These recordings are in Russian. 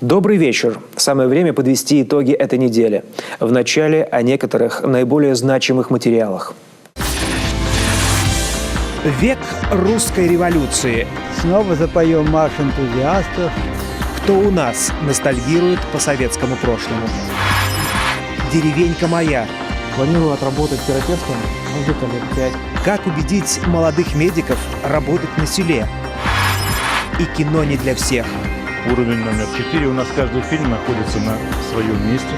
Добрый вечер. Самое время подвести итоги этой недели. Вначале о некоторых наиболее значимых материалах. Век русской революции. Снова запоем марш энтузиастов. Кто у нас ностальгирует по советскому прошлому? Деревенька моя. Планирую отработать терапевтом где-то лет 5. Как убедить молодых медиков работать на селе? И кино не для всех. Уровень номер 4. У нас каждый фильм находится на своем месте.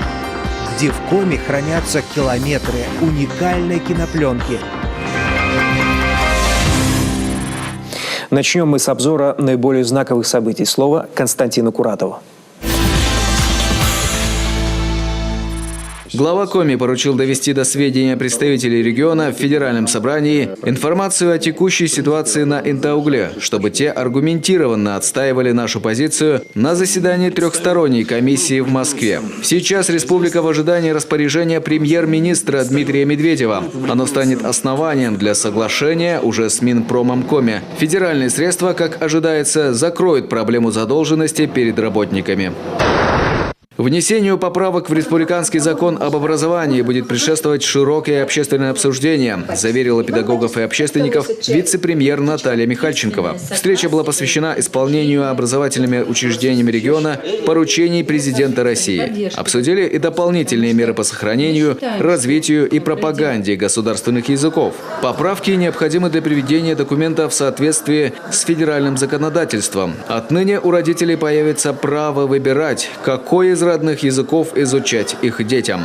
Где в коме хранятся километры уникальной кинопленки. Начнем мы с обзора наиболее знаковых событий. Слово Константину Куратову. Глава Коми поручил довести до сведения представителей региона в Федеральном собрании информацию о текущей ситуации на Интаугле, чтобы те аргументированно отстаивали нашу позицию на заседании трехсторонней комиссии в Москве. Сейчас республика в ожидании распоряжения премьер-министра Дмитрия Медведева. Оно станет основанием для соглашения уже с Минпромом Коми. Федеральные средства, как ожидается, закроют проблему задолженности перед работниками. Внесению поправок в республиканский закон об образовании будет предшествовать широкое общественное обсуждение, заверила педагогов и общественников вице-премьер Наталья Михальченкова. Встреча была посвящена исполнению образовательными учреждениями региона поручений президента России. Обсудили и дополнительные меры по сохранению, развитию и пропаганде государственных языков. Поправки необходимы для приведения документа в соответствии с федеральным законодательством. Отныне у родителей появится право выбирать, какой из родных языков изучать их детям.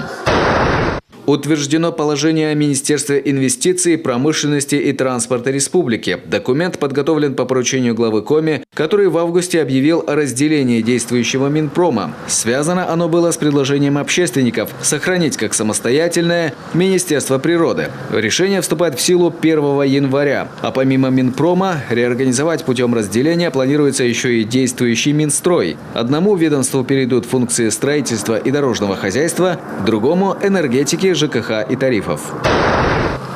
Утверждено положение о Министерстве инвестиций, промышленности и транспорта республики. Документ подготовлен по поручению главы Коми, который в августе объявил о разделении действующего Минпрома. Связано оно было с предложением общественников сохранить как самостоятельное Министерство природы. Решение вступает в силу 1 января. А помимо Минпрома, реорганизовать путем разделения планируется еще и действующий Минстрой. Одному ведомству перейдут функции строительства и дорожного хозяйства, другому – энергетики, ЖКХ и тарифов.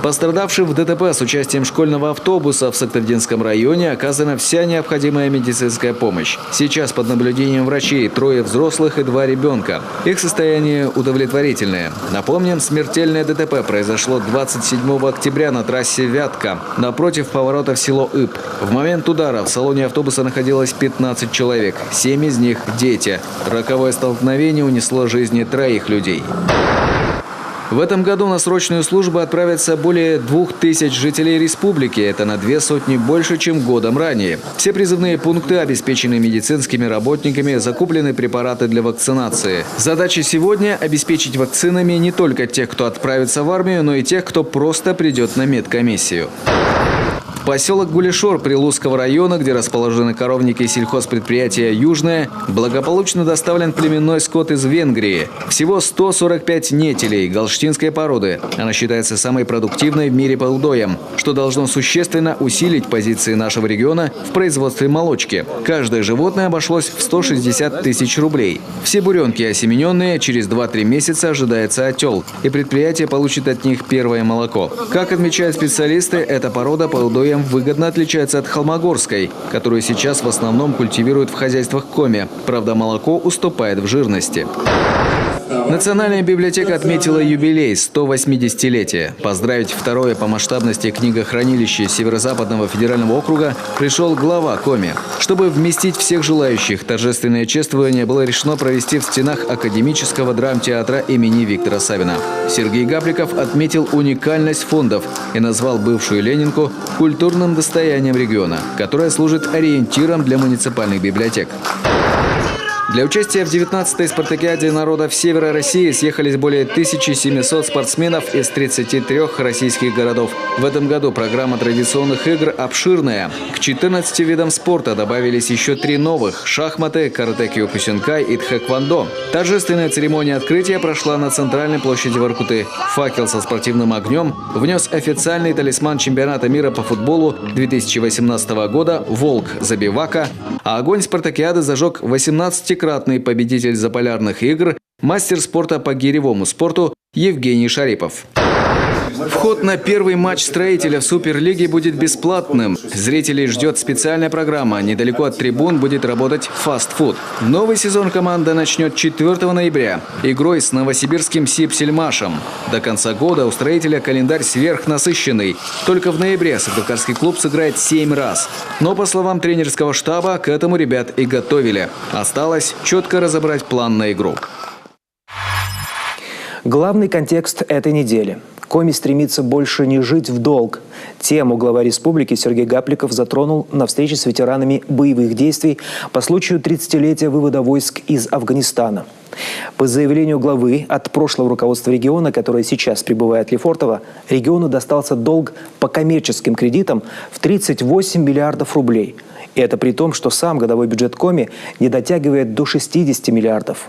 Пострадавшим в ДТП с участием школьного автобуса в Сагдардинском районе оказана вся необходимая медицинская помощь. Сейчас под наблюдением врачей 3 взрослых и 2 ребенка. Их состояние удовлетворительное. Напомним, смертельное ДТП произошло 27 октября на трассе Вятка, напротив поворота в село Иб. В момент удара в салоне автобуса находилось 15 человек, 7 из них – дети. Роковое столкновение унесло жизни 3 людей. В этом году на срочную службу отправятся более 2000 жителей республики. Это на 200 больше, чем годом ранее. Все призывные пункты обеспечены медицинскими работниками, закуплены препараты для вакцинации. Задача сегодня – обеспечить вакцинами не только тех, кто отправится в армию, но и тех, кто просто придет на медкомиссию. Поселок Гулешор Прилузского района, где расположены коровники и сельхозпредприятия «Южное», благополучно доставлен племенной скот из Венгрии. Всего 145 нетелей галштинской породы. Она считается самой продуктивной в мире по удоям, что должно существенно усилить позиции нашего региона в производстве молочки. Каждое животное обошлось в 160 тысяч рублей. Все буренки осемененные, через 2-3 месяца ожидается отел, и предприятие получит от них первое молоко. Как отмечают специалисты, эта порода по удоям выгодно отличается от холмогорской, которую сейчас в основном культивируют в хозяйствах Коми. Правда, молоко уступает в жирности. Национальная библиотека отметила юбилей – 180-летие. Поздравить второе по масштабности книгохранилище Северо-Западного федерального округа пришел глава Коми. Чтобы вместить всех желающих, торжественное чествование было решено провести в стенах Академического драмтеатра имени Виктора Савина. Сергей Гапликов отметил уникальность фондов и назвал бывшую Ленинку культурным достоянием региона, которое служит ориентиром для муниципальных библиотек. Для участия в 19-й спартакиаде народов Севера России съехались более 1700 спортсменов из 33 российских городов. В этом году программа традиционных игр обширная. К 14 видам спорта добавились еще 3 новых – шахматы, каратэ-кёкусинкай и тхэквондо. Торжественная церемония открытия прошла на центральной площади Воркуты. Факел со спортивным огнем внес официальный талисман чемпионата мира по футболу 2018 года «Волк» Забивака, а огонь спартакиады зажег 18-кратный победитель заполярных игр, мастер спорта по гиревому спорту Евгений Шарипов. Вход на первый матч «Строителя» в Суперлиге будет бесплатным. Зрителей ждет специальная программа. Недалеко от трибун будет работать фастфуд. Новый сезон команда начнет 4 ноября игрой с новосибирским «Сибсельмашем». До конца года у «Строителя» календарь сверхнасыщенный. Только в ноябре Сыктывкарский клуб сыграет 7 раз. Но, по словам тренерского штаба, к этому ребят и готовили. Осталось четко разобрать план на игру. Главный контекст этой недели. Коми стремится больше не жить в долг. Тему глава республики Сергей Гапликов затронул на встрече с ветеранами боевых действий по случаю 30-летия вывода войск из Афганистана. По заявлению главы, от прошлого руководства региона, которое сейчас пребывает в Лефортово, региону достался долг по коммерческим кредитам в 38 миллиардов рублей. И это при том, что сам годовой бюджет Коми не дотягивает до 60 миллиардов.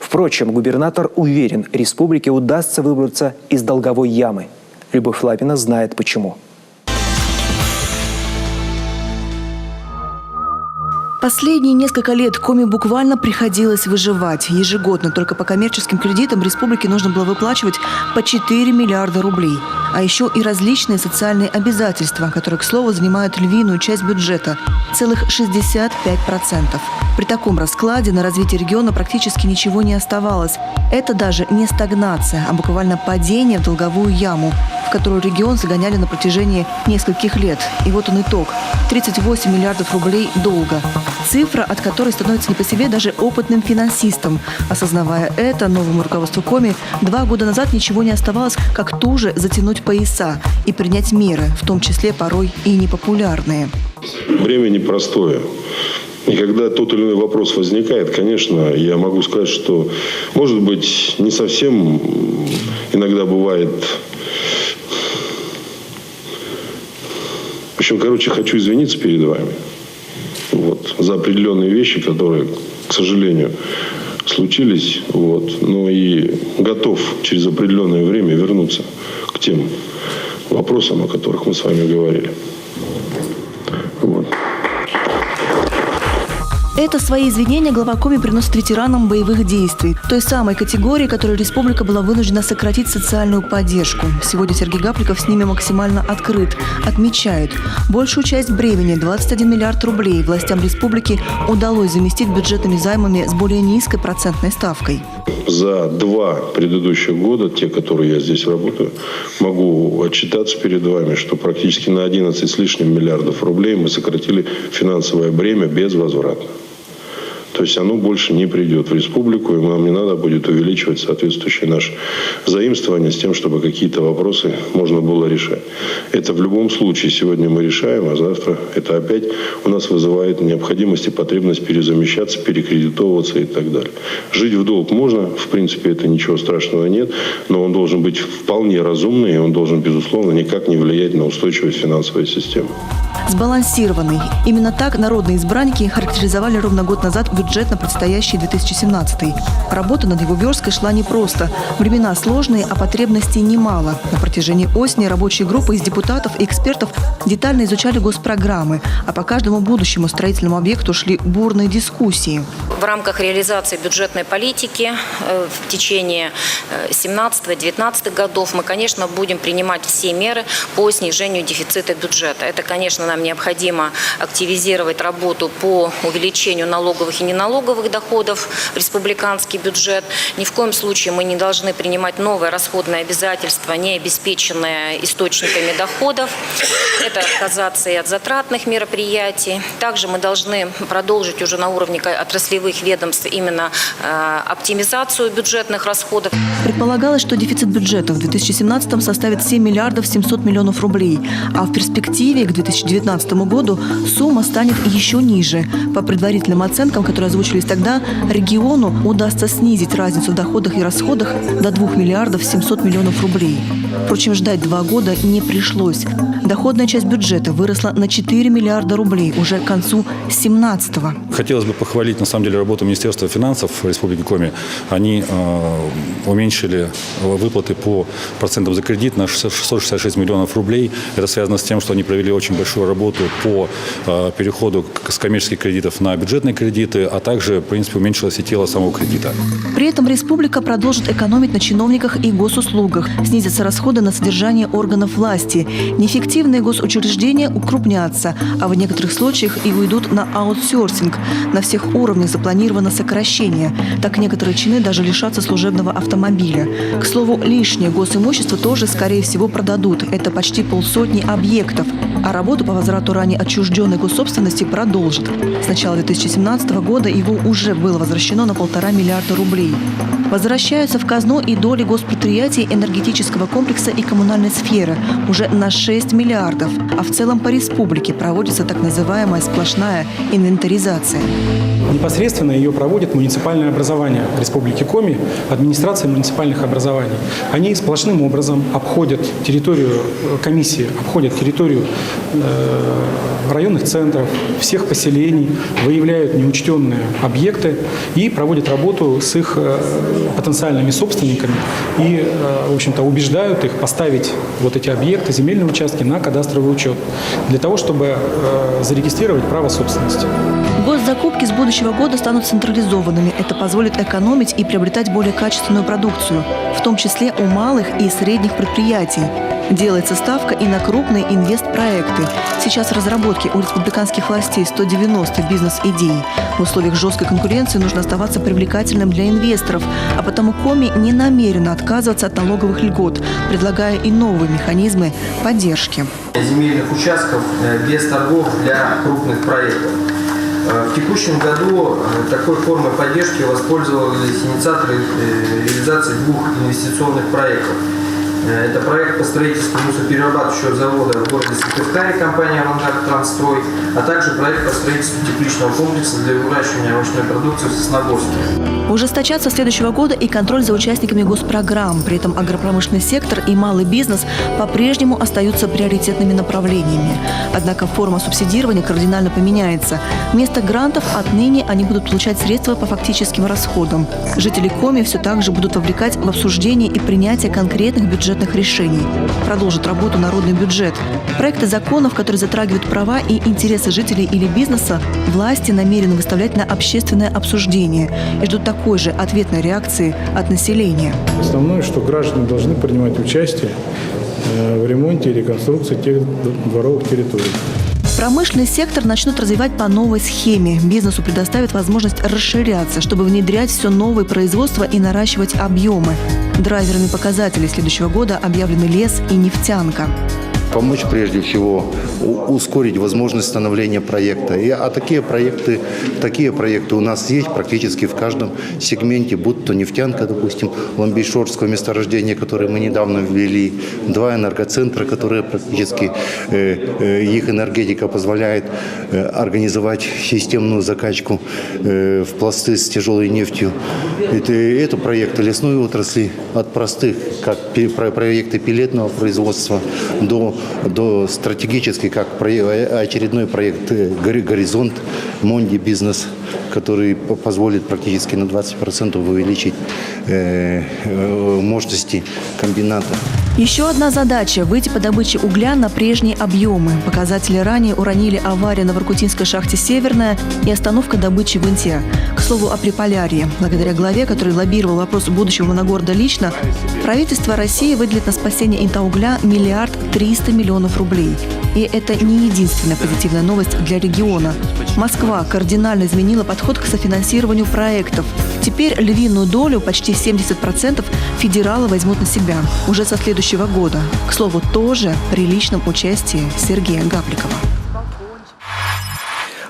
Впрочем, губернатор уверен, республике удастся выбраться из долговой ямы. Любовь Лапина знает почему. Последние несколько лет Коми буквально приходилось выживать. Ежегодно только по коммерческим кредитам республике нужно было выплачивать по 4 миллиарда рублей. А еще и различные социальные обязательства, которые, к слову, занимают львиную часть бюджета – целых 65%. При таком раскладе на развитие региона практически ничего не оставалось. Это даже не стагнация, а буквально падение в долговую яму, в которую регион загоняли на протяжении нескольких лет. И вот он итог – 38 миллиардов рублей долга. Цифра, от которой становится не по себе даже опытным финансистам. Осознавая это, новому руководству Коми 2 года назад ничего не оставалось, как туже затянуть пояса и принять меры, в том числе порой и непопулярные. Время непростое. И когда тот или иной вопрос возникает, конечно, я могу сказать, что, может быть, не совсем иногда бывает... В общем, хочу извиниться перед вами за определенные вещи, которые, к сожалению, случились. Но и готов через определенное время вернуться к тем вопросам, о которых мы с вами говорили. Это свои извинения глава Коми приносит ветеранам боевых действий. Той самой категории, которой республика была вынуждена сократить социальную поддержку. Сегодня Сергей Гапликов с ними максимально открыт. Отмечает, большую часть бремени, 21 миллиард рублей, властям республики удалось заместить бюджетными займами с более низкой процентной ставкой. За 2 предыдущих года, те, которые я здесь работаю, могу отчитаться перед вами, что практически на 11 с лишним миллиардов рублей мы сократили финансовое бремя безвозвратно. То есть оно больше не придет в республику, и нам не надо будет увеличивать соответствующие наши заимствования с тем, чтобы какие-то вопросы можно было решать. Это в любом случае сегодня мы решаем, а завтра это опять у нас вызывает необходимость и потребность перезамещаться, перекредитовываться и так далее. Жить в долг можно, в принципе, это ничего страшного нет, но он должен быть вполне разумный, и он должен, безусловно, никак не влиять на устойчивость финансовой системы. Сбалансированный. Именно так народные избранники характеризовали ровно год назад бюджет на предстоящий 2017. Работа над его версткой шла непросто. Времена сложные, а потребностей немало. На протяжении осени рабочие группы из депутатов и экспертов детально изучали госпрограммы, а по каждому будущему строительному объекту шли бурные дискуссии. В рамках реализации бюджетной политики в течение 2017-2019 годов мы, конечно, будем принимать все меры по снижению дефицита бюджета. Это, конечно, нам необходимо активизировать работу по увеличению налоговых и неналоговых доходов в республиканский бюджет. Ни в коем случае мы не должны принимать новые расходные обязательства, не обеспеченные источниками доходов. Это отказаться и от затратных мероприятий. Также мы должны продолжить уже на уровне отраслевых ведомств именно оптимизацию бюджетных расходов. Предполагалось, что дефицит бюджета в 2017 составит 7 миллиардов 700 миллионов рублей, а в перспективе к 2019 году сумма станет еще ниже. По предварительным оценкам, которые озвучились тогда, региону удастся снизить разницу в доходах и расходах до 2 миллиардов 700 миллионов рублей. Впрочем, ждать 2 года не пришлось. Доходная часть бюджета выросла на 4 миллиарда рублей уже к концу 2017-го. Хотелось бы похвалить, на самом деле, работу Министерства финансов Республики Коми. Они уменьшили выплаты по процентам за кредит на 666 миллионов рублей. Это связано с тем, что они провели очень большую работу по переходу с коммерческих кредитов на бюджетные кредиты, а также, в принципе, уменьшилось и тело самого кредита. При этом республика продолжит экономить на чиновниках и госуслугах. Снизятся расходы на содержание органов власти. Неэффективные госучреждения укрупнятся, а в некоторых случаях и уйдут на аутсорсинг. На всех уровнях запланировано сокращение. Так некоторые чины даже лишатся служебного автомобиля. К слову, лишнее госимущество тоже, скорее всего, продадут. Это почти 500 объектов. А работу по возврату ранее отчужденной госсобственности продолжат. С начала 2017 года его уже было возвращено на 1,5 миллиарда рублей. Возвращаются в казну и доли госпредприятий энергетического комплекса и коммунальной сферы уже на 6 миллиардов. А в целом по республике проводится так называемая сплошная инвентаризация. Непосредственно ее проводит муниципальное образование Республики Коми, администрация муниципальных образований. Они сплошным образом обходят территорию комиссии, обходят территорию районных центров, всех поселений, выявляют неучтенные объекты и проводят работу с их потенциальными собственниками и, в общем-то, убеждают их поставить вот эти объекты, земельные участки на кадастровый учет для того, чтобы зарегистрировать право собственности. Госзакупки с будущего года станут централизованными. Это позволит экономить и приобретать более качественную продукцию, в том числе у малых и средних предприятий. Делается ставка и на крупные инвестпроекты. Сейчас в разработке у республиканских властей 190 бизнес-идей. В условиях жесткой конкуренции нужно оставаться привлекательным для инвесторов, а потому Коми не намерена отказываться от налоговых льгот, предлагая и новые механизмы поддержки. Земельных участков без торгов для крупных проектов. В текущем году такой формой поддержки воспользовались инициаторы реализации 2 инвестиционных проектов. Это проект по строительству мусоперерабатывающего завода в городе Сыктывкаре, компания «Авангард Трансстрой», а также проект по строительству тепличного комплекса для выращивания овощной продукции в Сосновоборске. Ужесточатся с следующего года и контроль за участниками госпрограмм. При этом агропромышленный сектор и малый бизнес по-прежнему остаются приоритетными направлениями. Однако форма субсидирования кардинально поменяется. Вместо грантов отныне они будут получать средства по фактическим расходам. Жители Коми все так же будут вовлекать в обсуждение и принятие конкретных бюджетных решений. Продолжит работу народный бюджет. Проекты законов, которые затрагивают права и интересы жителей или бизнеса, власти намерены выставлять на общественное обсуждение и ждут такой же ответной реакции от населения. Основное, что граждане должны принимать участие в ремонте и реконструкции тех дворовых территорий. Промышленный сектор начнут развивать по новой схеме. Бизнесу предоставят возможность расширяться, чтобы внедрять все новые производства и наращивать объемы. Драйверами показателей следующего года объявлены лес и нефтянка. Помочь прежде всего ускорить возможность становления проекта. А такие проекты у нас есть практически в каждом сегменте, будь то нефтянка, допустим, Ламбейшорского месторождения, которое мы недавно ввели, 2 энергоцентра, которые практически их энергетика позволяет организовать системную закачку в пласты с тяжелой нефтью. Это проекты лесной отрасли, от простых, как проекты пеллетного производства, до стратегических, как очередной проект «Горизонт», «Монди Бизнес», который позволит практически на 20% увеличить мощности комбината. Еще одна задача – выйти по добыче угля на прежние объемы. Показатели ранее уронили авария на воркутинской шахте «Северная» и остановка добычи в Инте. К слову о Приполярье. Благодаря главе, который лоббировал вопрос будущего моногорода лично, правительство России выделит на спасение Интаугля 1 300 000 000 рублей. И это не единственная позитивная новость для региона. Москва кардинально изменила подход к софинансированию проектов. Теперь львиную долю, почти 70%, федералы возьмут на себя уже со следующего года. К слову, тоже при личном участии Сергея Гапликова.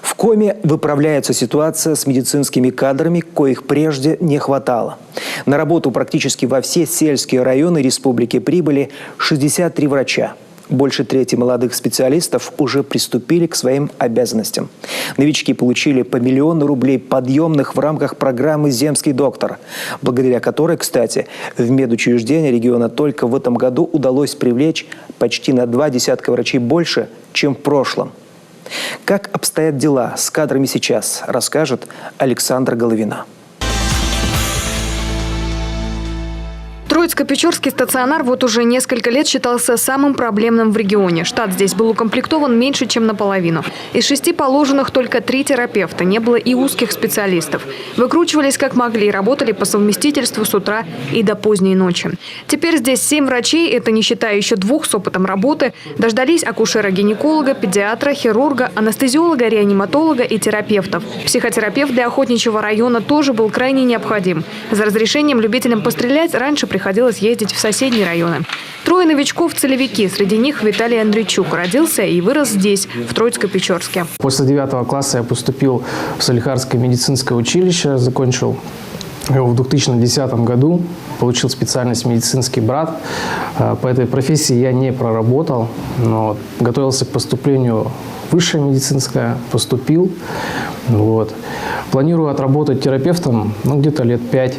В Коми выправляется ситуация с медицинскими кадрами, коих прежде не хватало. На работу практически во все сельские районы республики прибыли 63 врача. Больше трети молодых специалистов уже приступили к своим обязанностям. Новички получили по 1 000 000 рублей подъемных в рамках программы «Земский доктор», благодаря которой, кстати, в медучреждения региона только в этом году удалось привлечь почти на 2 десятка врачей больше, чем в прошлом. Как обстоят дела с кадрами сейчас, расскажет Александра Головина. Троицко-Печорский стационар вот уже несколько лет считался самым проблемным в регионе. Штат здесь был укомплектован меньше, чем наполовину. Из 6 положенных только 3 терапевта. Не было и узких специалистов. Выкручивались как могли, работали по совместительству с утра и до поздней ночи. Теперь здесь 7 врачей, это не считая еще 2 с опытом работы. Дождались акушера-гинеколога, педиатра, хирурга, анестезиолога, реаниматолога и терапевтов. Психотерапевт для Охотничьего района тоже был крайне необходим. За разрешением любителям пострелять раньше приходилось ездить в соседние районы. 3 новичков – целевики. Среди них Виталий Андрейчук. Родился и вырос здесь, в Троицко-Печорске. После 9 класса я поступил в Салихардское медицинское училище, закончил его в 2010 году, получил специальность медицинский брат. По этой профессии я не проработал, но готовился к поступлению в высшее медицинское, поступил. Планирую отработать терапевтом где-то лет 5.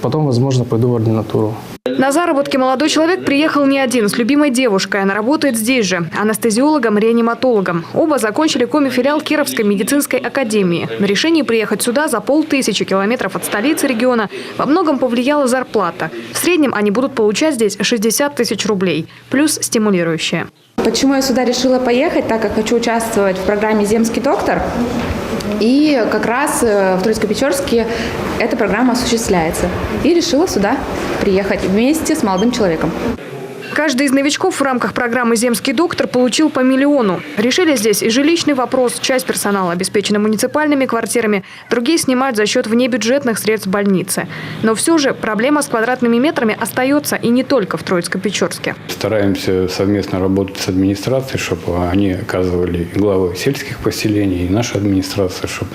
Потом, возможно, пойду в ординатуру. На заработки молодой человек приехал не один, с любимой девушкой. Она работает здесь же, анестезиологом-реаниматологом. Оба закончили коми-филиал Кировской медицинской академии. На решение приехать сюда за 1500 километров от столицы региона во многом повлияла зарплата. В среднем они будут получать здесь 60 000 рублей, плюс стимулирующая. Почему я сюда решила поехать? Так как хочу участвовать в программе «Земский доктор». И как раз в Троицко-Печорске эта программа осуществляется. И решила сюда приехать вместе с молодым человеком. Каждый из новичков в рамках программы «Земский доктор» получил по 1 000 000. Решили здесь и жилищный вопрос. Часть персонала обеспечена муниципальными квартирами, другие снимают за счет внебюджетных средств больницы. Но все же проблема с квадратными метрами остается и не только в Троицко-Печорске. Стараемся совместно работать с администрацией, чтобы они оказывали, главы сельских поселений, и наша администрация, чтобы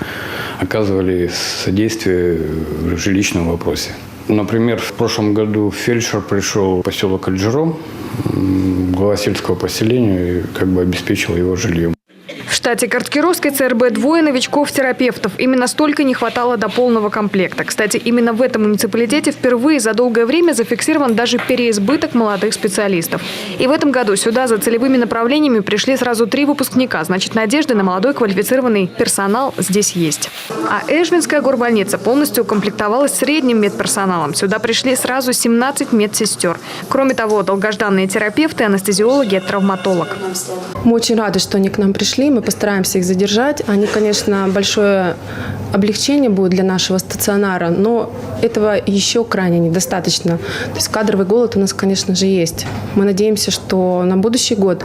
оказывали содействие в жилищном вопросе. Например, в прошлом году фельдшер пришел в поселок Альджером, глава сельского поселения, и обеспечил его жильем. В штате Карткировской ЦРБ 2 новичков-терапевтов. Именно столько не хватало до полного комплекта. Кстати, именно в этом муниципалитете впервые за долгое время зафиксирован даже переизбыток молодых специалистов. И в этом году сюда за целевыми направлениями пришли сразу 3 выпускника. Значит, надежды на молодой квалифицированный персонал здесь есть. А Эшвинская горбольница полностью укомплектовалась средним медперсоналом. Сюда пришли сразу 17 медсестер. Кроме того, долгожданные терапевты, анестезиологи, травматолог. Мы очень рады, что они к нам пришли. Мы постараемся их задержать. Они, конечно, большое облегчение будет для нашего стационара, но этого еще крайне недостаточно. То есть кадровый голод у нас, конечно же, есть. Мы надеемся, что на будущий год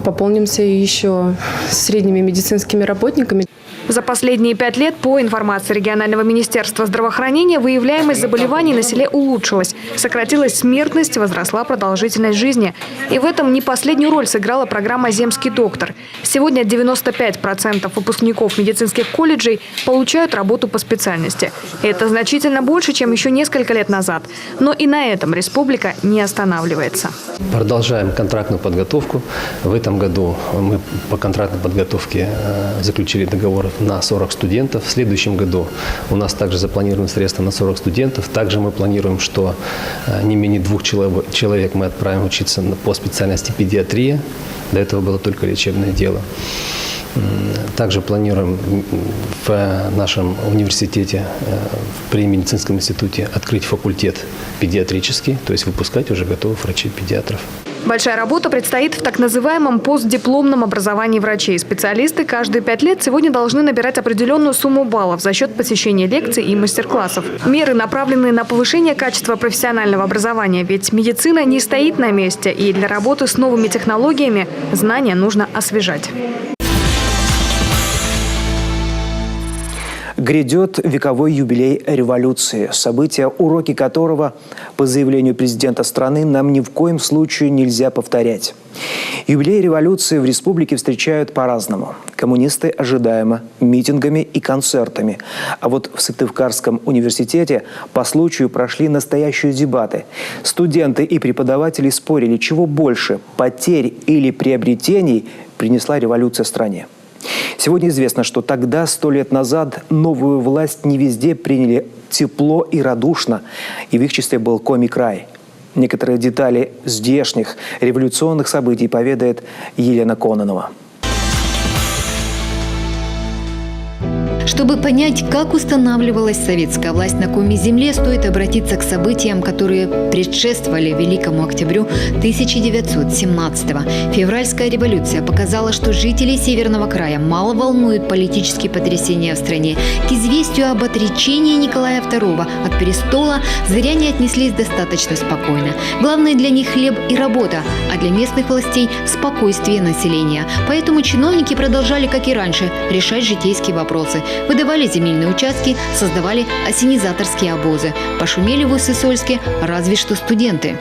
пополнимся еще средними медицинскими работниками. За последние 5 лет, по информации регионального министерства здравоохранения, выявляемость заболеваний на селе улучшилась. Сократилась смертность, возросла продолжительность жизни. И в этом не последнюю роль сыграла программа «Земский доктор». Сегодня 95% выпускников медицинских колледжей получают работу по специальности. Это значительно больше, чем еще несколько лет назад. Но и на этом республика не останавливается. Продолжаем контрактную подготовку. В этом году мы по контрактной подготовке заключили договор на 40 студентов. В следующем году у нас также запланированы средства на 40 студентов. Также мы планируем, что не менее 2 человек мы отправим учиться по специальности педиатрия. До этого было только лечебное дело. Также планируем в нашем университете, при медицинском институте, открыть факультет педиатрический, то есть выпускать уже готовых врачей-педиатров. Большая работа предстоит в так называемом постдипломном образовании врачей. Специалисты каждые 5 лет сегодня должны набирать определенную сумму баллов за счет посещения лекций и мастер-классов. Меры направлены на повышение качества профессионального образования, ведь медицина не стоит на месте, и для работы с новыми технологиями знания нужно освежать. Грядет вековой юбилей революции, события, уроки которого, по заявлению президента страны, нам ни в коем случае нельзя повторять. Юбилей революции в республике встречают по-разному. Коммунисты ожидаемо митингами и концертами. А вот в Сыктывкарском университете по случаю прошли настоящие дебаты. Студенты и преподаватели спорили, чего больше – потерь или приобретений принесла революция стране. Сегодня известно, что тогда, 100 лет назад, новую власть не везде приняли тепло и радушно, и в их числе был Коми-край. Некоторые детали здешних революционных событий поведает Елена Кононова. Чтобы понять, как устанавливалась советская власть на Коми-земле, стоит обратиться к событиям, которые предшествовали Великому Октябрю 1917-го. Февральская революция показала, что жителей Северного края мало волнуют политические потрясения в стране. К известию об отречении Николая II от престола зыряне отнеслись достаточно спокойно. Главное для них – хлеб и работа, а для местных властей – спокойствие населения. Поэтому чиновники продолжали, как и раньше, решать житейские вопросы. Выдавали земельные участки, создавали ассенизаторские обозы. Пошумели в Усть-Сысольске разве что студенты.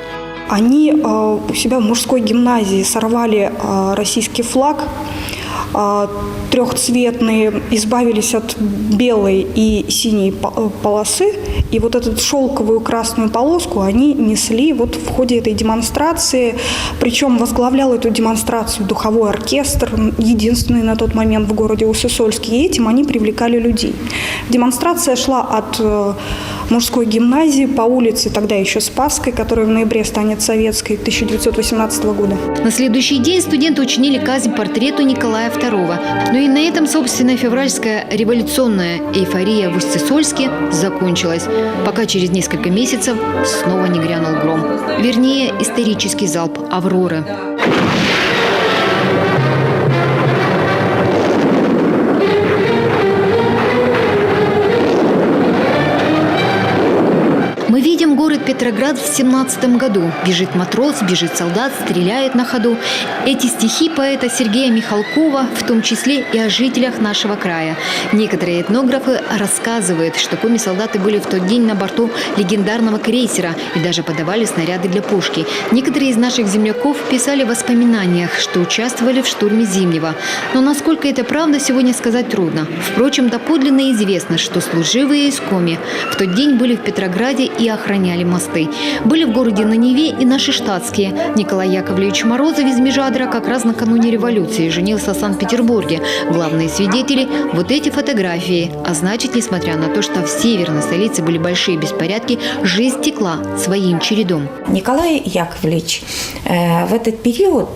Они у себя в мужской гимназии сорвали российский флаг, трехцветные, избавились от белой и синей полосы. И вот эту шелковую красную полоску они несли вот в ходе этой демонстрации. Причем возглавлял эту демонстрацию духовой оркестр, единственный на тот момент в городе Усть-Сысольске. И этим они привлекали людей. Демонстрация шла от мужской гимназии по улице, тогда еще Спасской, которая в ноябре станет советской, 1918 года. На следующий день студенты учинили казнь портрету Николая II. Но и на этом, собственно, февральская революционная эйфория в Усть-Сысольске закончилась, пока через несколько месяцев снова не грянул гром. Вернее, исторический залп «Авроры». Мы видим город Петроград в 17 году. Бежит матрос, бежит солдат, стреляет на ходу. Эти стихи поэта Сергея Михалкова, в том числе и о жителях нашего края. Некоторые этнографы рассказывают, что коми-солдаты были в тот день на борту легендарного крейсера и даже подавали снаряды для пушки. Некоторые из наших земляков писали в воспоминаниях, что участвовали в штурме Зимнего. Но насколько это правда, сегодня сказать трудно. Впрочем, доподлинно известно, что служивые из Коми в тот день были в Петрограде и охраняли мосты. Были в городе на Неве и наши штатские. Николай Яковлевич Морозов из Межадра как раз накануне революции женился в Санкт-Петербурге. Главные свидетели – вот эти фотографии. А значит, несмотря на то, что в северной столице были большие беспорядки, жизнь текла своим чередом. Николай Яковлевич в этот период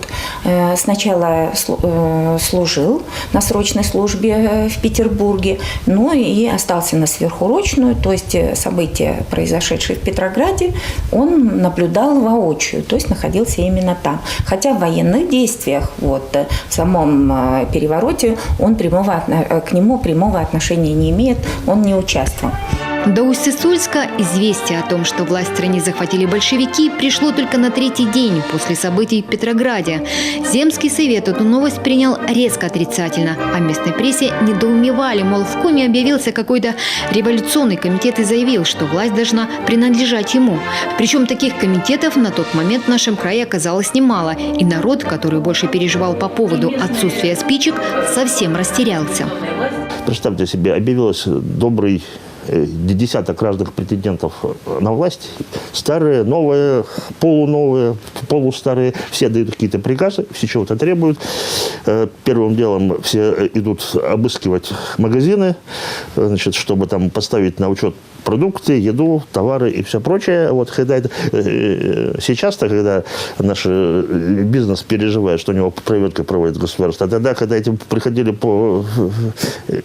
сначала служил на срочной службе в Петербурге, но и остался на сверхурочную, то есть события, произошедшие в Петрограде, он наблюдал воочию, то есть находился именно там. Хотя в военных действиях, вот, в самом перевороте, он к нему прямого отношения не имеет, он не участвовал. До Усть-Сысольска известие о том, что власть в стране захватили большевики, пришло только на третий день после событий в Петрограде. Земский совет эту новость принял резко отрицательно, а в местной прессе недоумевали, мол, в Коми объявился какой-то революционный комитет и заявил, что власть должна принадлежать ему. Причем таких комитетов на тот момент в нашем крае оказалось немало, и народ, который больше переживал по поводу отсутствия спичек, совсем растерялся. Представьте себе, объявилось добрый десяток разных претендентов на власть. Старые, новые, полуновые, полустарые. Все дают какие-то приказы, все чего-то требуют. Первым делом все идут обыскивать магазины, значит, чтобы там поставить на учет продукты, еду, товары и все прочее. Вот когда сейчас-то, когда наш бизнес переживает, что у него проверка проводит государство, тогда, когда эти приходили по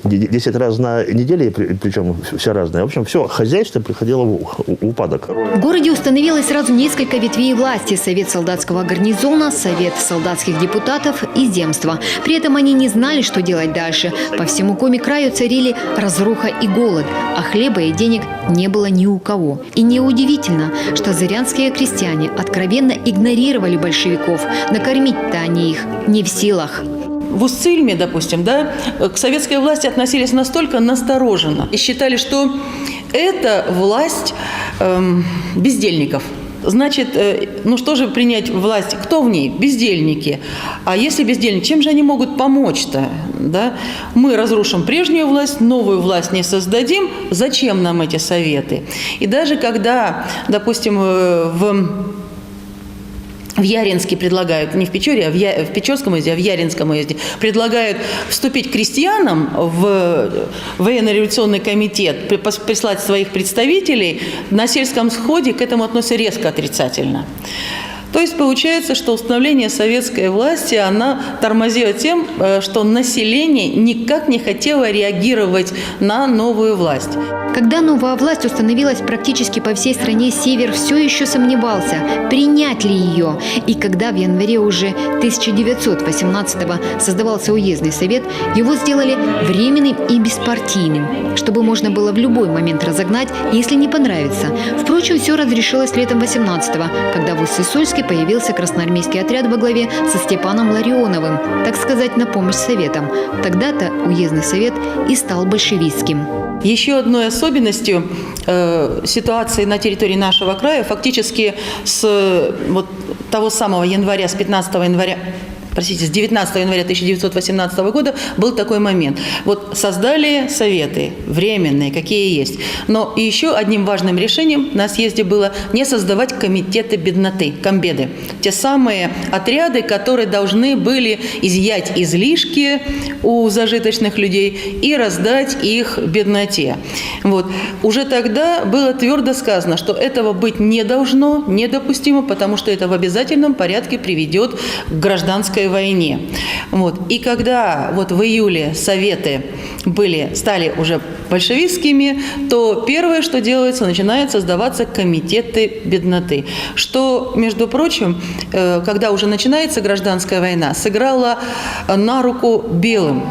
10 раз на неделю, причем все разные, в общем, все хозяйство приходило в упадок. В городе установилось сразу несколько ветвей власти: Совет солдатского гарнизона, Совет солдатских депутатов и земство. При этом они не знали, что делать дальше. По всему Коми-краю царили разруха и голод, а хлеба и денег не было ни у кого. И неудивительно, что зырянские крестьяне откровенно игнорировали большевиков. Накормить-то они их не в силах. В Усть-Цильме, допустим, да, к советской власти относились настолько настороженно и считали, что это власть бездельников. Значит, ну что же принять власть? Кто в ней? Бездельники. А если бездельники, чем же они могут помочь-то? Да? Мы разрушим прежнюю власть, новую власть не создадим. Зачем нам эти советы? И даже когда, допустим, в Яринске предлагают, не в Печоре, а в Печорском уезде, а в Яринском уезде, предлагают вступить крестьянам в военно-революционный комитет, прислать своих представителей, на сельском сходе к этому относятся резко отрицательно. То есть получается, что установление советской власти, она тормозила тем, что население никак не хотело реагировать на новую власть. Когда новая власть установилась практически по всей стране, Север все еще сомневался, принять ли ее. И когда в январе уже 1918-го создавался уездный совет, его сделали временным и беспартийным, чтобы можно было в любой момент разогнать, если не понравится. Впрочем, все разрешилось летом 18-го, когда в Усть-Сысольске появился красноармейский отряд во главе со Степаном Ларионовым, так сказать, на помощь советам. Тогда-то уездный совет и стал большевистским. Еще одной особенностью ситуации на территории нашего края, фактически с того самого января, с 19 января 1918 года был такой момент. Создали советы временные, какие есть. Но еще одним важным решением на съезде было не создавать комитеты бедноты, комбеды. Те самые отряды, которые должны были изъять излишки у зажиточных людей и раздать их бедноте. Уже тогда было твердо сказано, что этого быть не должно, недопустимо, потому что это в обязательном порядке приведет к гражданской войне. И когда в июле советы стали уже большевистскими, то первое, что делается, начинают создаваться комитеты бедноты. Что, между прочим, когда уже начинается гражданская война, сыграло на руку белым.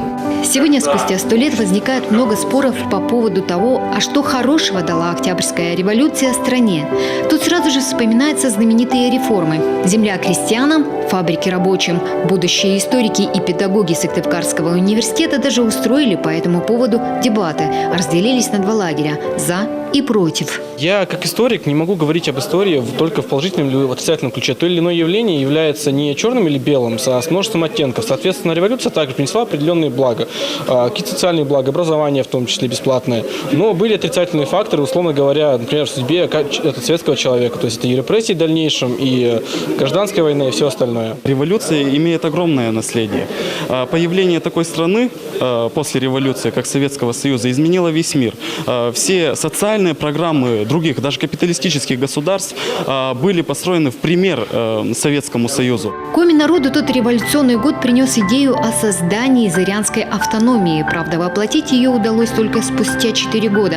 Сегодня, спустя 100 лет, возникает много споров по поводу того, а что хорошего дала Октябрьская революция стране. Тут сразу же вспоминаются знаменитые реформы. Земля крестьянам, фабрики рабочим. Будущие историки и педагоги Сыктывкарского университета даже устроили по этому поводу дебаты. Разделились на два лагеря – за и против. Я, как историк, не могу говорить об истории только в положительном или в отрицательном ключе. То или иное явление является не черным или белым, а с множеством оттенков. Соответственно, революция также принесла определенные блага. Какие-то социальные блага, образование в том числе бесплатное. Но были отрицательные факторы, условно говоря, например, в судьбе советского человека. То есть это и репрессии в дальнейшем, и гражданская война, и все остальное. Революция имеет огромное наследие. Появление такой страны после революции, как Советского Союза, изменило весь мир. Все социальные программы других, даже капиталистических государств, были построены в пример Советскому Союзу. Коми-народу тот революционный год принес идею о создании зырянской автономии. Правда, воплотить ее удалось только спустя 4 года.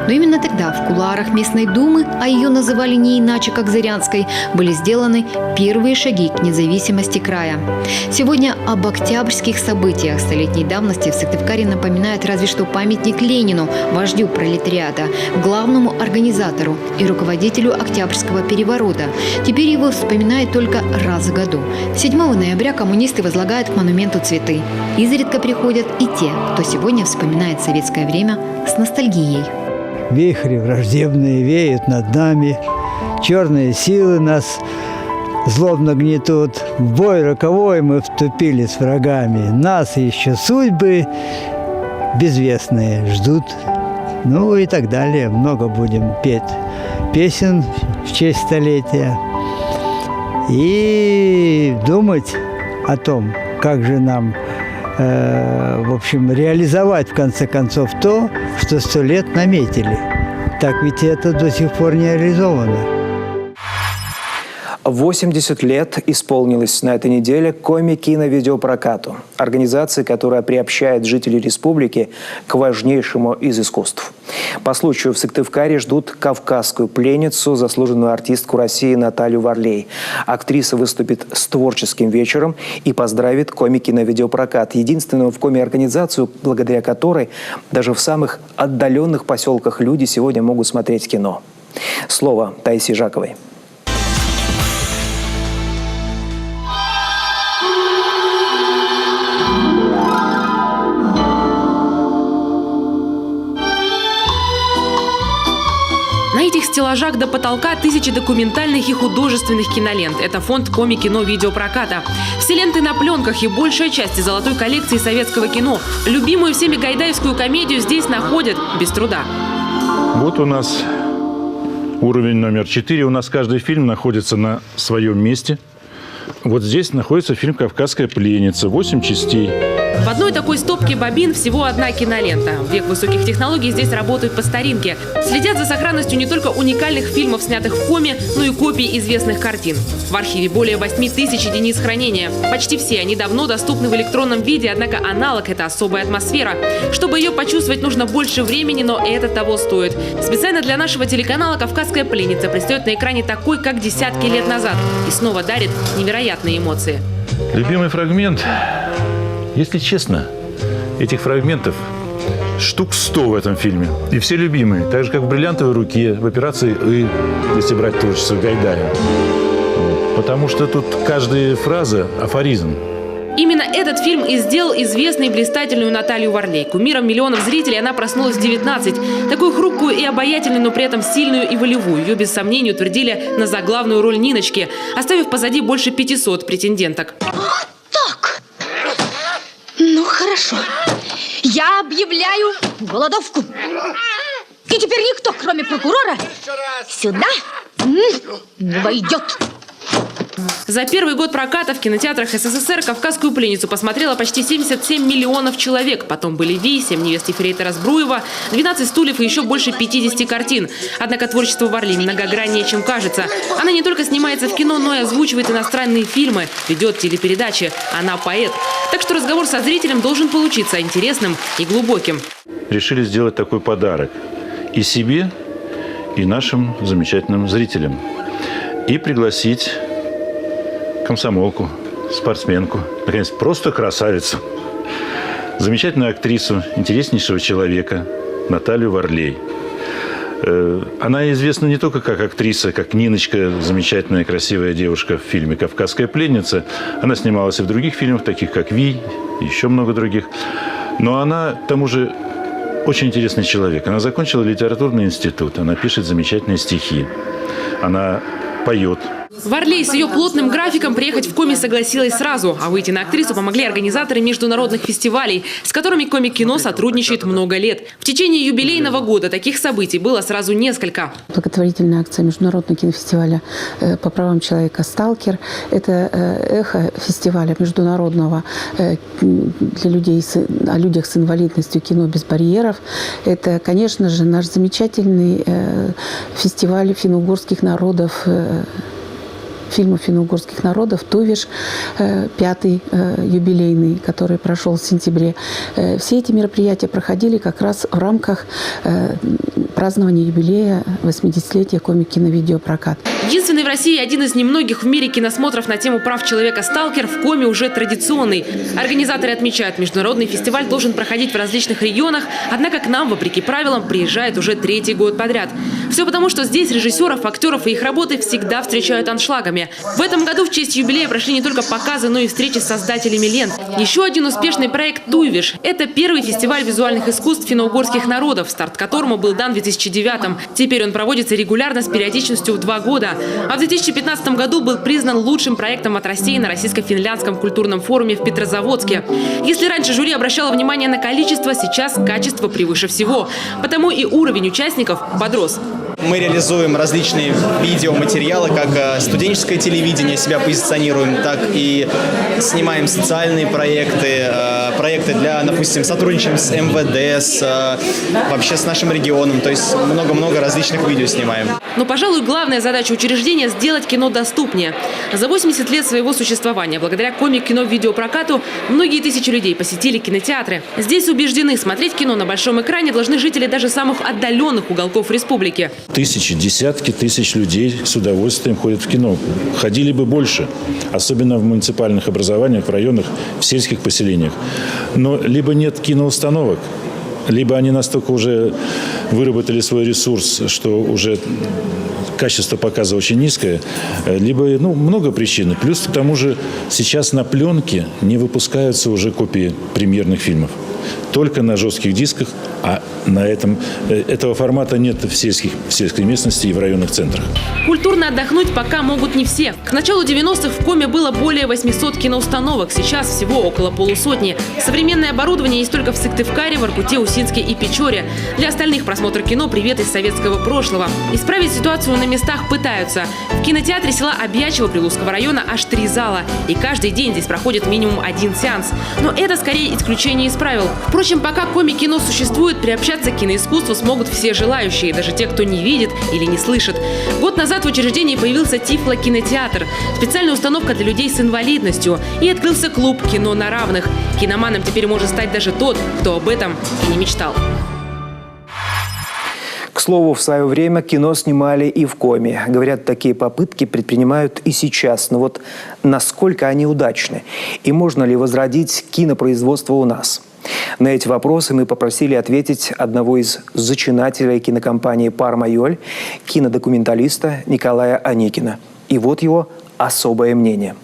Но именно тогда в кулуарах местной думы, а ее называли не иначе, как Зырянской, были сделаны первые шаги к независимости края. Сегодня об октябрьских событиях столетней давности в Сыктывкаре напоминает разве что памятник Ленину, вождю пролетариата, главному организатору и руководителю Октябрьского переворота. Теперь его вспоминают только раз в году. 7 ноября коммунисты возлагают к монументу цветы. Изредка приходят и те, кто сегодня вспоминает советское время с ностальгией. Вихри враждебные веют над нами, черные силы нас злобно гнетут. В бой роковой мы вступили с врагами, нас еще судьбы безвестные ждут. Ну и так далее. Много будем петь песен в честь столетия и думать о том, как же нам, в общем, реализовать в конце концов то, что 100 лет наметили. Так ведь это до сих пор не реализовано. 80 лет исполнилось на этой неделе Коми-кино-видеопрокату, организации, которая приобщает жителей республики к важнейшему из искусств. По случаю в Сыктывкаре ждут кавказскую пленницу, заслуженную артистку России Наталью Варлей. Актриса выступит с творческим вечером и поздравит Коми-кино-видеопрокат, единственную в Коми организацию, благодаря которой даже в самых отдаленных поселках люди сегодня могут смотреть кино. Слово Таисии Жаковой. стеллажах до потолка тысячи документальных и художественных кинолент. Это фонд Коми-кино видеопроката. Все ленты на пленках и большая часть золотой коллекции советского кино. Любимую всеми гайдаевскую комедию здесь находят без труда. Вот у нас уровень номер 4. У нас каждый фильм находится на своем месте. Вот здесь находится фильм «Кавказская пленница». 8 частей. В одной такой стопке бобин всего одна кинолента. В век высоких технологий здесь работают по старинке. Следят за сохранностью не только уникальных фильмов, снятых в Коми, но и копий известных картин. В архиве более 8000 единиц хранения. Почти все они давно доступны в электронном виде, однако аналог – это особая атмосфера. Чтобы ее почувствовать, нужно больше времени, но это того стоит. Специально для нашего телеканала «Кавказская пленница» предстает на экране такой, как десятки лет назад. И снова дарит невероятные эмоции. Любимый фрагмент. Если честно, этих фрагментов штук 100 в этом фильме. И все любимые. Так же, как в «Бриллиантовой руке», в «Операции И», если брать творчество Гайдая. Потому что тут каждая фраза – афоризм. Именно этот фильм и сделал известной и блистательную Наталью Варлей. Кумиром миллионов зрителей она проснулась в 19. Такую хрупкую и обаятельную, но при этом сильную и волевую. Ее без сомнений утвердили на заглавную роль Ниночки, оставив позади больше 500 претенденток. Так, ну хорошо. Я объявляю голодовку. И теперь никто, кроме прокурора, сюда не войдет. За первый год проката в кинотеатрах СССР «Кавказскую пленницу» посмотрело почти 77 миллионов человек. Потом были «Вий», «7 невест ефрейтора Збруева», «12 стульев» и еще больше 50 картин. Однако творчество Варлей многограннее, чем кажется. Она не только снимается в кино, но и озвучивает иностранные фильмы, ведет телепередачи. Она поэт. Так что разговор со зрителем должен получиться интересным и глубоким. Решили сделать такой подарок и себе, и нашим замечательным зрителям. И пригласить комсомолку, спортсменку, наконец, просто красавицу, замечательную актрису, интереснейшего человека Наталью Варлей. Она известна не только как актриса, как Ниночка, замечательная красивая девушка в фильме «Кавказская пленница». Она снималась и в других фильмах, таких как «Вий», еще много других. Но она, к тому же, очень интересный человек. Она закончила литературный институт, она пишет замечательные стихи, она поет. Варлей с ее плотным графиком приехать в Коми согласилась сразу, а выйти на актрису помогли организаторы международных фестивалей, с которыми Коми-кино сотрудничает много лет. В течение юбилейного года таких событий было сразу несколько. Благотворительная акция Международного кинофестиваля по правам человека «Сталкер». Это эхо фестиваля международного для людей, о людях с инвалидностью «Кино без барьеров». Это, конечно же, наш замечательный фестиваль финно-угорских народов, фильмов финно-угорских народов «Тувиш», 5-й юбилейный, который прошел в сентябре. Все эти мероприятия проходили как раз в рамках празднования юбилея 80-летия Коми-кино-видеопрокат. Единственный в России, один из немногих в мире киносмотров на тему прав человека «Сталкер» в Коми уже традиционный. Организаторы отмечают, международный фестиваль должен проходить в различных регионах, однако к нам, вопреки правилам, приезжает уже 3-й год подряд. Все потому, что здесь режиссеров, актеров и их работы всегда встречают аншлагами. В этом году в честь юбилея прошли не только показы, но и встречи с создателями лент. Еще один успешный проект «Тувиш» – это первый фестиваль визуальных искусств финно-угорских народов, старт которому был дан в 2009-м. Теперь он проводится регулярно с периодичностью в 2 года. А в 2015 году был признан лучшим проектом от России на Российско-финляндском культурном форуме в Петрозаводске. Если раньше жюри обращало внимание на количество, сейчас качество превыше всего. Потому и уровень участников подрос. Мы реализуем различные видеоматериалы, как студенческое телевидение себя позиционируем, так и снимаем социальные проекты, проекты для, допустим, сотрудничаем с МВД, вообще с нашим регионом, то есть много-много различных видео снимаем. Но, пожалуй, главная задача учреждения – сделать кино доступнее. За 80 лет своего существования, благодаря Коми-кино-видеопрокату, многие тысячи людей посетили кинотеатры. Здесь убеждены, смотреть кино на большом экране должны жители даже самых отдаленных уголков республики. Тысячи, десятки тысяч людей с удовольствием ходят в кино. Ходили бы больше, особенно в муниципальных образованиях, в районах, в сельских поселениях. Но либо нет киноустановок, либо они настолько уже выработали свой ресурс, что уже качество показа очень низкое, либо много причин. Плюс к тому же сейчас на пленке не выпускаются уже копии премьерных фильмов. только на жестких дисках, а этого формата нет в сельской местности и в районных центрах. Культурно отдохнуть пока могут не все. К началу 90-х в Коме было более 800 киноустановок, сейчас всего около полусотни. Современное оборудование есть только в Сыктывкаре, Воркуте, Усинске и Печоре. Для остальных просмотр кино – привет из советского прошлого. Исправить ситуацию на местах пытаются. В кинотеатре села Обьячево Прилузского района аж 3 зала. И каждый день здесь проходит минимум 1 сеанс. Но это скорее исключение из правил. Впрочем, пока Коми кино существует, приобщаться к киноискусству смогут все желающие, даже те, кто не видит или не слышит. Год назад в учреждении появился Тифло-кинотеатр, специальная установка для людей с инвалидностью, и открылся клуб «Кино на равных». Киноманом теперь может стать даже тот, кто об этом и не мечтал. К слову, в свое время кино снимали и в Коме. Говорят, такие попытки предпринимают и сейчас. Но вот насколько они удачны? И можно ли возродить кинопроизводство у нас? На эти вопросы мы попросили ответить одного из зачинателей кинокомпании «Пармайоль», кинодокументалиста Николая Аникина. И вот его особое мнение.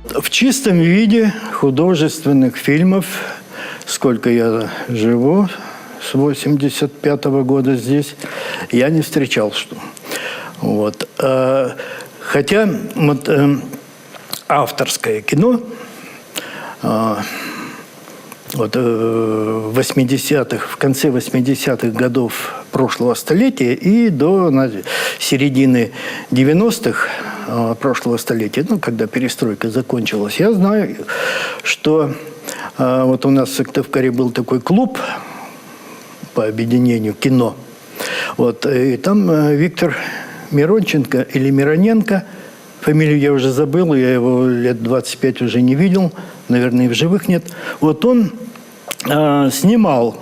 В чистом виде художественных фильмов, сколько я живу, с 85-го года здесь, я не встречал. Вот. Хотя вот, авторское кино вот, в 80-х, в конце 80-х годов прошлого столетия и до середины 90-х прошлого столетия, ну, когда перестройка закончилась, я знаю, что вот у нас в Сыктывкаре был такой клуб по объединению кино. Вот, и там Виктор Миронченко или Мироненко, фамилию я уже забыл, я его лет 25 уже не видел, наверное, и в живых нет. Вот он снимал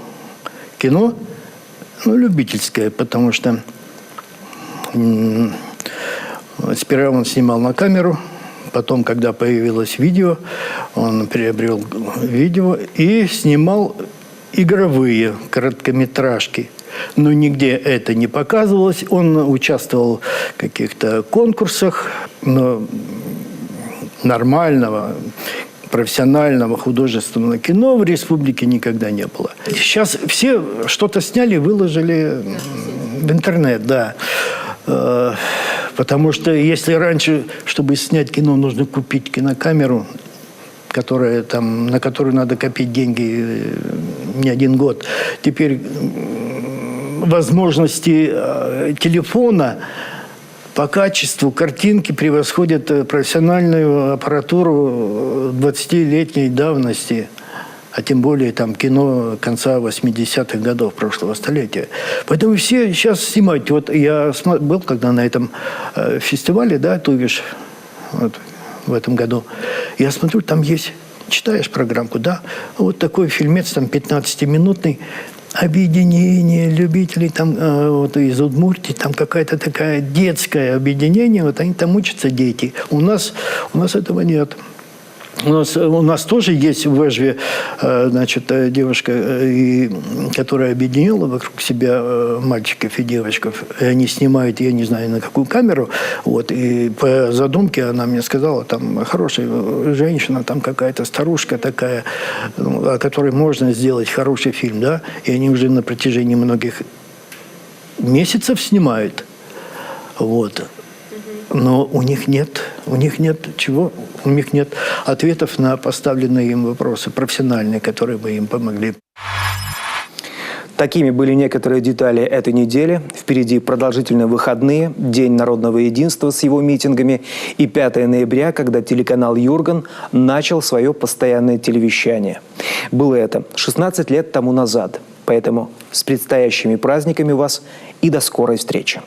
кино, ну, любительское, потому что сперва он снимал на камеру, потом, когда появилось видео, он приобрел видео и снимал игровые короткометражки. Но нигде это не показывалось. Он участвовал в каких-то конкурсах, но нормального, профессионального художественного кино в республике никогда не было. Сейчас все что-то сняли, выложили в интернет, да. Потому что если раньше, чтобы снять кино, нужно купить кинокамеру, на которую надо копить деньги не 1 год. Теперь возможности телефона по качеству картинки превосходят профессиональную аппаратуру 20-летней давности, а тем более там кино конца 80-х годов прошлого столетия. Поэтому все сейчас снимают. Вот я был когда на этом фестивале, да, Тувиш, вот, в этом году. Я смотрю, там есть, читаешь программку, да, вот такой фильмец, там 15-минутный, объединение любителей там, вот из Удмуртии, там какая-то такая детское объединение, вот они там учатся, дети. У нас этого нет. У нас тоже есть в Эжве, значит, девушка, которая объединила вокруг себя мальчиков и девочков. И они снимают, я не знаю, на какую камеру. Вот, и по задумке она мне сказала, там хорошая женщина, там какая-то старушка такая, о которой можно сделать хороший фильм, да. И они уже на протяжении многих месяцев снимают. Вот. Но у них нет чего? У них нет ответов на поставленные им вопросы профессиональные, которые бы им помогли. Такими были некоторые детали этой недели. Впереди продолжительные выходные, День народного единства с его митингами и 5 ноября, когда телеканал «Юрган» начал свое постоянное телевещание. Было это 16 лет тому назад. Поэтому с предстоящими праздниками вас и до скорой встречи.